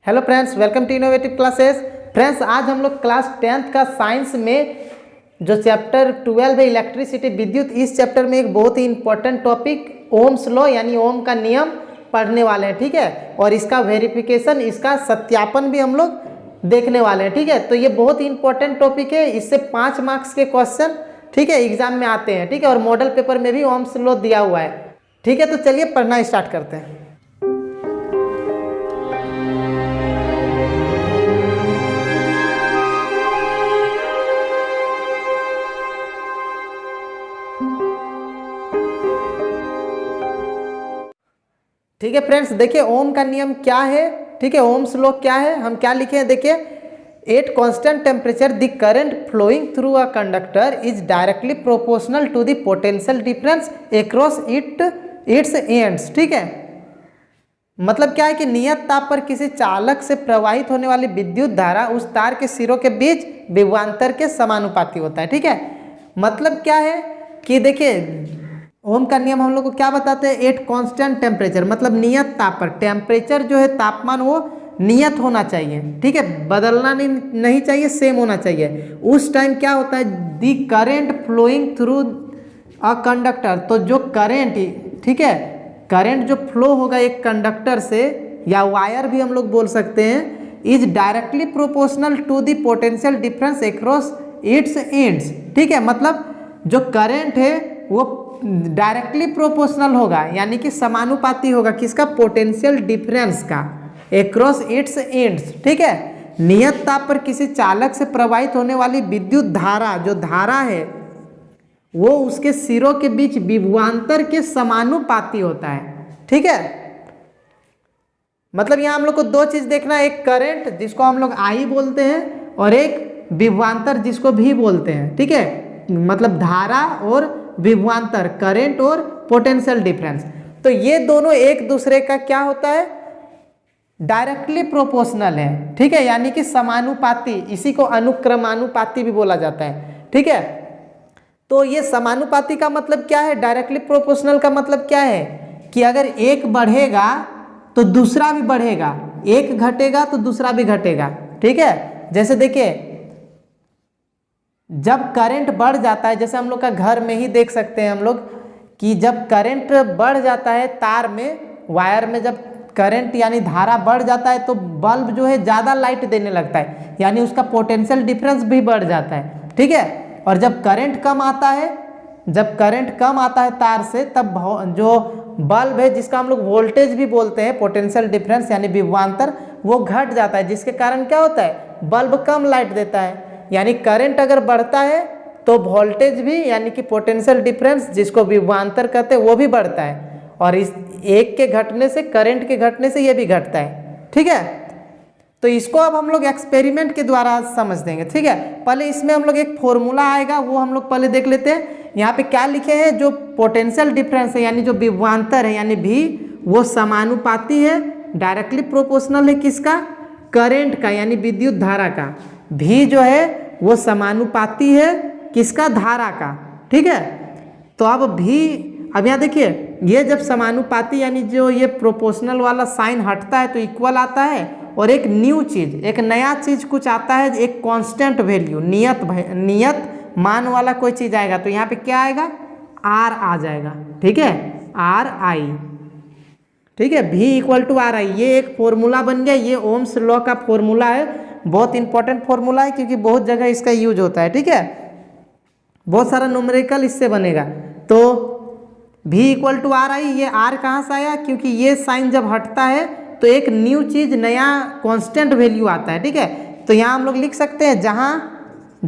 Hello friends, welcome to innovative classes. Friends, आज हम लोग क्लास 10th का साइंस में जो चैप्टर 12 है इलेक्ट्रिसिटी विद्युत, इस चैप्टर में एक बहुत ही इंपॉर्टेंट टॉपिक ओम्स लॉ यानी ओम का नियम पढ़ने वाले हैं। ठीक है, और इसका वेरिफिकेशन, इसका सत्यापन भी हम लोग देखने वाले हैं। ठीक है, तो ये बहुत ही इंपॉर्टेंट टॉपिक है। इससे 5 मार्क्स के क्वेश्चन ठीक है एग्जाम में आते हैं। ठीक है, और मॉडल पेपर में भी ओम्स लॉ दिया हुआ है। ठीक है, तो चलिए पढ़ना स्टार्ट करते हैं। ठीक है फ्रेंड्स, देखिए ओम का नियम क्या है। ठीक है, ओम्स लॉ क्या है, हम क्या लिखे हैं देखिए। At constant temperature the current flowing through a conductor is directly proportional to the potential difference across its ends. ठीक है, मतलब क्या है कि नियत ताप पर किसी चालक से प्रवाहित होने वाली विद्युत धारा उस तार के सिरों के बीच विभवांतर के समानुपाती होता है। ठीक है, मतलब क्या है कि देखिए ओम का नियम हम लोग को क्या बताते हैं, एट कांस्टेंट टेम्परेचर मतलब नियत ताप पर। टेम्परेचर जो है तापमान वो नियत होना चाहिए। ठीक है, बदलना नहीं चाहिए, सेम होना चाहिए। उस टाइम क्या होता है, the current flowing through a conductor, तो जो करेंट, ठीक है, करेंट जो फ्लो होगा एक कंडक्टर से या वायर भी हम लोग बोल सकते हैं, is directly proportional to the potential difference across its ends. ठीक है, मतलब जो करेंट है वो डायरेक्टली प्रोपोर्शनल होगा यानी कि समानुपाती होगा किसका, पोटेंशियल डिफरेंस का, अक्रॉस इट्स एंड्स। ठीक है, नियत ताप पर किसी चालक से प्रवाहित होने वाली विद्युत धारा, जो धारा है वो उसके सिरों के बीच विभवांतर के समानुपाती होता है। ठीक है, मतलब यहाँ हम लोग को दो चीज देखना है, एक करंट जिसको हम लोग आई बोलते हैं और एक विभवांतर जिसको भी बोलते हैं। ठीक है, मतलब धारा और विभवांतर, करंट और पोटेंशियल डिफरेंस, तो ये दोनों एक दूसरे का क्या होता है, डायरेक्टली प्रोपोर्शनल है। ठीक है, यानी कि समानुपाती, इसी को अनुक्रमानुपाती भी बोला जाता है। ठीक है, तो ये समानुपाती का मतलब क्या है, डायरेक्टली प्रोपोर्शनल का मतलब क्या है कि अगर एक बढ़ेगा तो दूसरा भी बढ़ेगा, एक घटेगा तो दूसरा भी घटेगा। ठीक है, जैसे देखिए जब करंट बढ़ जाता है, जैसे हम लोग का घर में ही देख सकते हैं हम लोग कि जब करंट बढ़ जाता है तार में, वायर में जब करंट यानी धारा बढ़ जाता है तो बल्ब जो है ज़्यादा लाइट देने लगता है, यानी उसका पोटेंशियल डिफरेंस भी बढ़ जाता है। ठीक है, और जब करंट कम आता है, जब करंट कम आता है तार से, तब जो बल्ब है जिसका हम लोग वोल्टेज भी बोलते हैं, पोटेंशियल डिफरेंस यानी विभवांतर, वो घट जाता है, जिसके कारण क्या होता है, बल्ब कम लाइट देता है। यानी करंट अगर बढ़ता है तो वोल्टेज भी यानी कि पोटेंशियल डिफरेंस जिसको विभवांतर कहते हैं वो भी बढ़ता है, और इस एक के घटने से, करंट के घटने से ये भी घटता है। ठीक है, तो इसको अब हम लोग एक्सपेरिमेंट के द्वारा समझ देंगे। ठीक है, पहले इसमें हम लोग एक फॉर्मूला आएगा वो हम लोग पहले देख लेते हैं। यहाँ पे क्या लिखे हैं, जो पोटेंशियल डिफरेंस है यानी जो विभवांतर है यानी भी, वो समानुपाती है, डायरेक्टली प्रोपोर्शनल है किसका, करंट का यानी विद्युत धारा का। भी जो है वो समानुपाती है किसका, धारा का। ठीक है, तो अब यहाँ देखिए, ये जब समानुपाती यानी जो ये प्रोपोर्शनल वाला साइन हटता है तो इक्वल आता है, और एक न्यू चीज, एक नया चीज कुछ आता है, एक कांस्टेंट वैल्यू, नियत मान वाला कोई चीज आएगा, तो यहाँ पे क्या आएगा, आर आ जाएगा। ठीक है, आर आई। ठीक है, भी इक्वल टू आर आई, ये एक फॉर्मूला बन गया। ये ओम्स लॉ का फॉर्मूला है, बहुत इंपॉर्टेंट फॉर्मूला है क्योंकि बहुत जगह इसका यूज होता है। ठीक है, बहुत सारा न्यूमेरिकल इससे बनेगा। तो भी इक्वल टू आर आई, ये आर कहाँ से आया, क्योंकि ये साइन जब हटता है तो एक न्यू चीज, नया कांस्टेंट वैल्यू आता है। ठीक है, तो यहाँ हम लोग लिख सकते हैं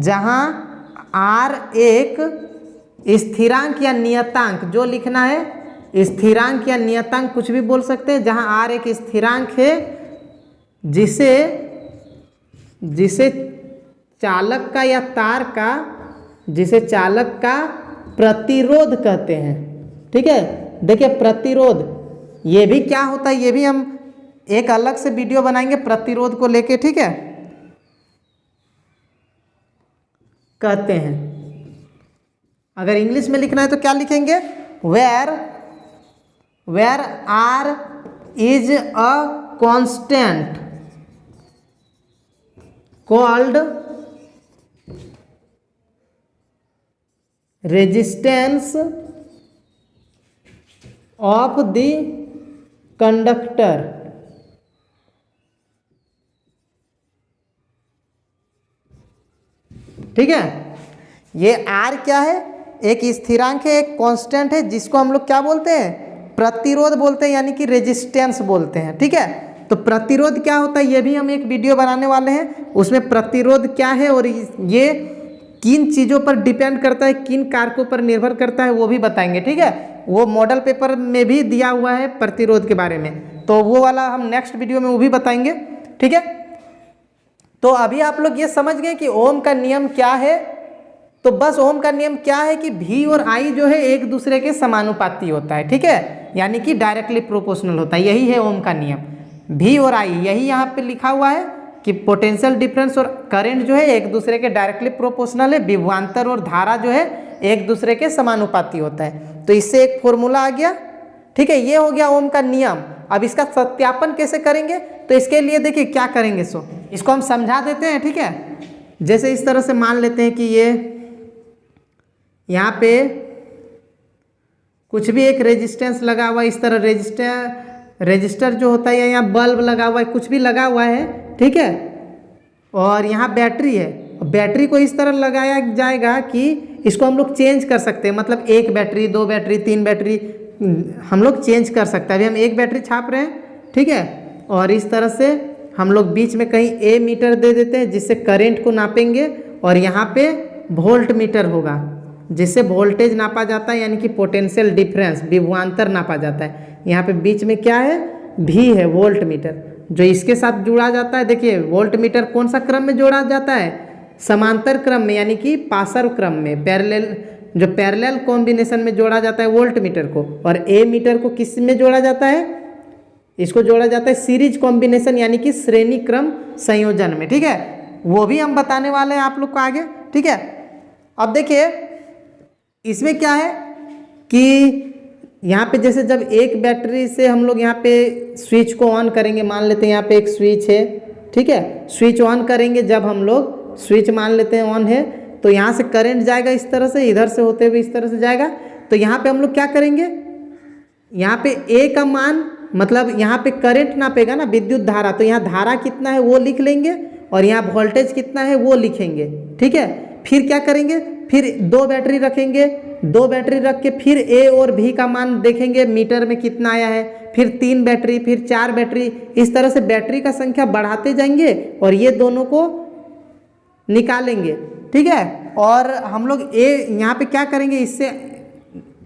जहाँ आर एक स्थिरांक या नियतांक, जो लिखना है स्थिरांक या नियतांक कुछ भी बोल सकते हैं, जहाँ आर एक स्थिरांक है जिसे चालक का या तार का, जिसे चालक का प्रतिरोध कहते हैं। ठीक है, देखिए प्रतिरोध, ये भी क्या होता है, ये भी हम एक अलग से वीडियो बनाएंगे प्रतिरोध को लेके। ठीक है, कहते हैं, अगर इंग्लिश में लिखना है तो क्या लिखेंगे, where R is a constant called resistance of the conductor. ठीक है, ये आर क्या है, एक स्थिरांक है, एक कांस्टेंट है, जिसको हम लोग क्या बोलते हैं, प्रतिरोध बोलते हैं, यानी कि रेजिस्टेंस बोलते हैं। ठीक है, तो प्रतिरोध क्या होता है ये भी हम एक वीडियो बनाने वाले हैं, उसमें प्रतिरोध क्या है और ये किन चीज़ों पर डिपेंड करता है, किन कारकों पर निर्भर करता है, वो भी बताएंगे। ठीक है, वो मॉडल पेपर में भी दिया हुआ है प्रतिरोध के बारे में, तो वो वाला हम नेक्स्ट वीडियो में वो भी बताएंगे। ठीक है, तो अभी आप लोग ये समझ गए कि ओम का नियम क्या है। तो बस ओम का नियम क्या है कि V और I जो है एक दूसरे के समानुपाती होता है। ठीक है, यानी कि डायरेक्टली प्रोपोर्शनल होता है, यही है ओम का नियम। V और I यही यहाँ पे लिखा हुआ है कि पोटेंशियल डिफरेंस और करंट जो है एक दूसरे के डायरेक्टली प्रोपोर्शनल है, विभवांतर और धारा जो है एक दूसरे के समानुपाती होता है। तो इससे एक फॉर्मूला आ गया। ठीक है, ये हो गया ओम का नियम। अब इसका सत्यापन कैसे करेंगे, तो इसके लिए देखिए क्या करेंगे, सो इसको हम समझा देते हैं। ठीक है, जैसे इस तरह से मान लेते हैं कि ये यहाँ पे कुछ भी एक रेजिस्टेंस लगा हुआ है, इस तरह रेजिस्टर जो होता है, या यहाँ बल्ब लगा हुआ है, कुछ भी लगा हुआ है। ठीक है, और यहाँ बैटरी है, बैटरी को इस तरह लगाया जाएगा कि इसको हम लोग चेंज कर सकते हैं, मतलब एक बैटरी, दो बैटरी, तीन बैटरी हम लोग चेंज कर सकते हैं। अभी हम एक बैटरी छाप रहे हैं। ठीक है, और इस तरह से हम लोग बीच में कहीं ए मीटर दे देते हैं जिससे करंट को नापेंगे, और यहाँ पे वोल्ट मीटर होगा जिससे वोल्टेज नापा जाता है, यानी कि पोटेंशियल डिफरेंस विभवांतर नापा जाता है। यहाँ पे बीच में क्या है, भी है, वोल्ट मीटर, जो इसके साथ जुड़ा जाता है। देखिए वोल्ट मीटर कौन सा क्रम में जोड़ा जाता है, समांतर क्रम में, यानी कि पार्श्व क्रम में, पैरेलल, जो पैरेलल कॉम्बिनेशन में जोड़ा जाता है वोल्ट मीटर को। और ए मीटर को किस में जोड़ा जाता है, इसको जोड़ा जाता है सीरीज कॉम्बिनेशन, यानी कि श्रेणी क्रम संयोजन में। ठीक है, वो भी हम बताने वाले हैं आप लोग को आगे। ठीक है, अब देखिए इसमें क्या है कि यहाँ पे जैसे जब एक बैटरी से हम लोग यहाँ पे स्विच को ऑन करेंगे, मान लेते हैं यहाँ पे एक स्विच है। ठीक है, स्विच ऑन करेंगे, जब हम लोग स्विच मान लेते हैं ऑन है, तो यहाँ से करंट जाएगा इस तरह से, इधर से होते हुए इस तरह से जाएगा। तो यहाँ पे हम लोग क्या करेंगे, यहाँ पे ए का मान, मतलब यहाँ पे करंट नापेगा ना, विद्युत धारा, तो यहाँ धारा कितना है वो लिख लेंगे, और यहाँ वोल्टेज कितना है वो लिखेंगे। ठीक है, फिर क्या करेंगे, फिर दो बैटरी रखेंगे, दो बैटरी रख के फिर ए और भी का मान देखेंगे मीटर में कितना आया है, फिर तीन बैटरी, फिर चार बैटरी, इस तरह से बैटरी का संख्या बढ़ाते जाएंगे और ये दोनों को निकालेंगे। ठीक है, और हम लोग ए यहाँ पे क्या करेंगे, इससे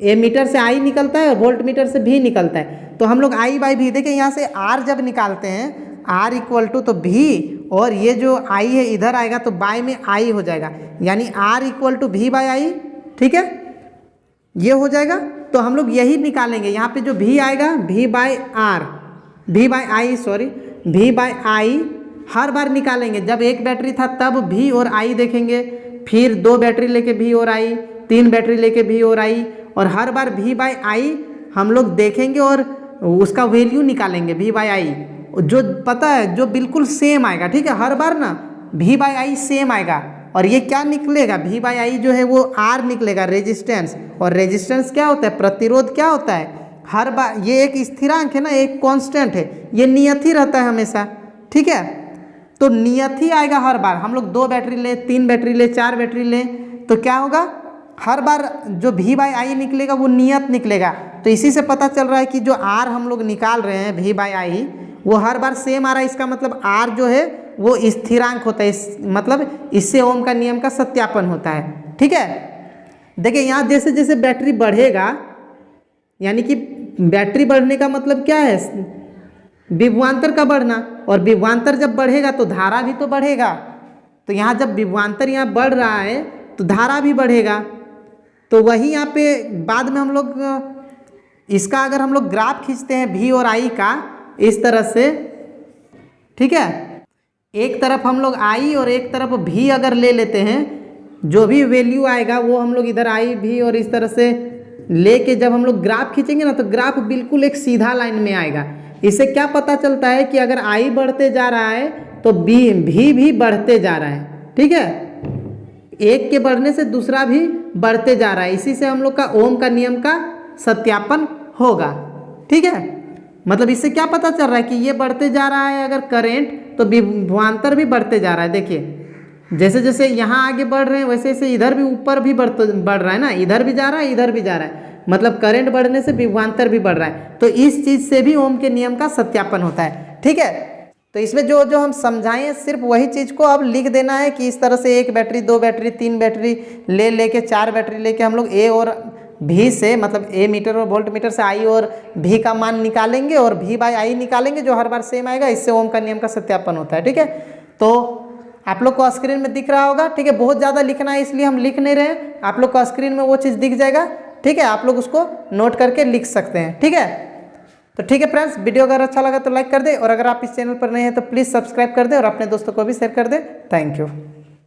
ए मीटर से आई निकलता है और वोल्ट मीटर से भी निकलता है, तो हम लोग आई बाई भी, देखिए यहाँ से आर जब निकालते हैं, आर इक्वल टू तो भी, और ये जो आई है इधर आएगा तो बाई में आई हो जाएगा, यानी आर इक्वल टू भी बाई आई। ठीक है, ये हो जाएगा। तो हम लोग यही निकालेंगे, यहाँ पे जो भी आएगा भी बाई आर, भी बाई आई, सॉरी, भी बाई आई हर बार निकालेंगे। जब एक बैटरी था तब भी और आई देखेंगे, फिर दो बैटरी लेके भी और आई, तीन बैटरी लेके भी और आई, और हर बार भी बाई आई हम लोग देखेंगे और उसका वैल्यू निकालेंगे, भी बाई आई जो पता है, जो बिल्कुल सेम आएगा। ठीक है, हर बार ना भी बाई आई सेम आएगा, और ये क्या निकलेगा, भी बाई आई जो है वो आर निकलेगा, रेजिस्टेंस। और रेजिस्टेंस क्या होता है, प्रतिरोध क्या होता है, हर बार ये एक स्थिरांक है ना, एक कांस्टेंट है, ये नियत ही रहता है हमेशा। ठीक है, तो नियत ही आएगा हर बार। हम लोग दो बैटरी ले, तीन बैटरी ले, चार बैटरी ले, तो क्या होगा, हर बार जो भी बाई आई निकलेगा वो नियत निकलेगा। तो इसी से पता चल रहा है कि जो आर हम लोग निकाल रहे हैं भी बाई आई, वो हर बार सेम आ रहा है। इसका मतलब आर जो है वो स्थिरांक होता है, मतलब इससे ओम का नियम का सत्यापन होता है। ठीक है, देखिए यहाँ जैसे जैसे बैटरी बढ़ेगा, यानी कि बैटरी बढ़ने का मतलब क्या है, विभवांतर का बढ़ना, और विभवांतर जब बढ़ेगा तो धारा भी तो बढ़ेगा। तो यहाँ जब विभवांतर यहाँ बढ़ रहा है तो धारा भी बढ़ेगा। तो वही यहाँ पे बाद में हम लोग इसका अगर हम लोग ग्राफ खींचते हैं भी और आई का इस तरह से, ठीक है, एक तरफ हम लोग आई और एक तरफ भी अगर ले लेते हैं, जो भी वैल्यू आएगा वो हम लोग इधर आई भी और इस तरह से लेके जब हम लोग ग्राफ खींचेंगे ना, तो ग्राफ बिल्कुल एक सीधा लाइन में आएगा। इससे क्या पता चलता है कि अगर आई बढ़ते जा रहा है तो भी बढ़ते जा रहा है। ठीक है, एक के बढ़ने से दूसरा भी बढ़ते जा रहा है। इसी से हम लोग का ओम का नियम का सत्यापन होगा। ठीक है, मतलब इससे क्या पता चल रहा है कि ये बढ़ते जा रहा है अगर करंट, तो विभवांतर भी बढ़ते जा रहा है। देखिए जैसे जैसे यहाँ आगे बढ़ रहे हैं वैसे वैसे इधर भी ऊपर भी बढ़ रहा है ना, इधर भी जा रहा है इधर भी जा रहा है, मतलब करंट बढ़ने से विभवांतर भी बढ़ रहा है। तो इस चीज से भी ओम के नियम का सत्यापन होता है। ठीक है, तो इसमें जो जो हम समझाएं सिर्फ वही चीज को अब लिख देना है कि इस तरह से 1 बैटरी 2 बैटरी 3 बैटरी लेके 4 बैटरी लेके हम लोग ए और भी से, मतलब ए मीटर और वोल्ट मीटर से आई और भी का मान निकालेंगे और भी बाई आई निकालेंगे जो हर बार सेम आएगा। इससे ओम का नियम का सत्यापन होता है। ठीक है, तो आप लोग को स्क्रीन में दिख रहा होगा। ठीक है, बहुत ज़्यादा लिखना है इसलिए हम लिख नहीं रहे हैं, आप लोग को स्क्रीन में वो चीज़ दिख जाएगा। ठीक है, आप लोग उसको नोट करके लिख सकते हैं। ठीक है, तो ठीक है फ्रेंड्स, वीडियो अगर अच्छा लगा तो लाइक कर दे और अगर आप इस चैनल पर नए हैं तो प्लीज़ सब्सक्राइब कर दे और अपने दोस्तों को भी शेयर कर दे। Thank you.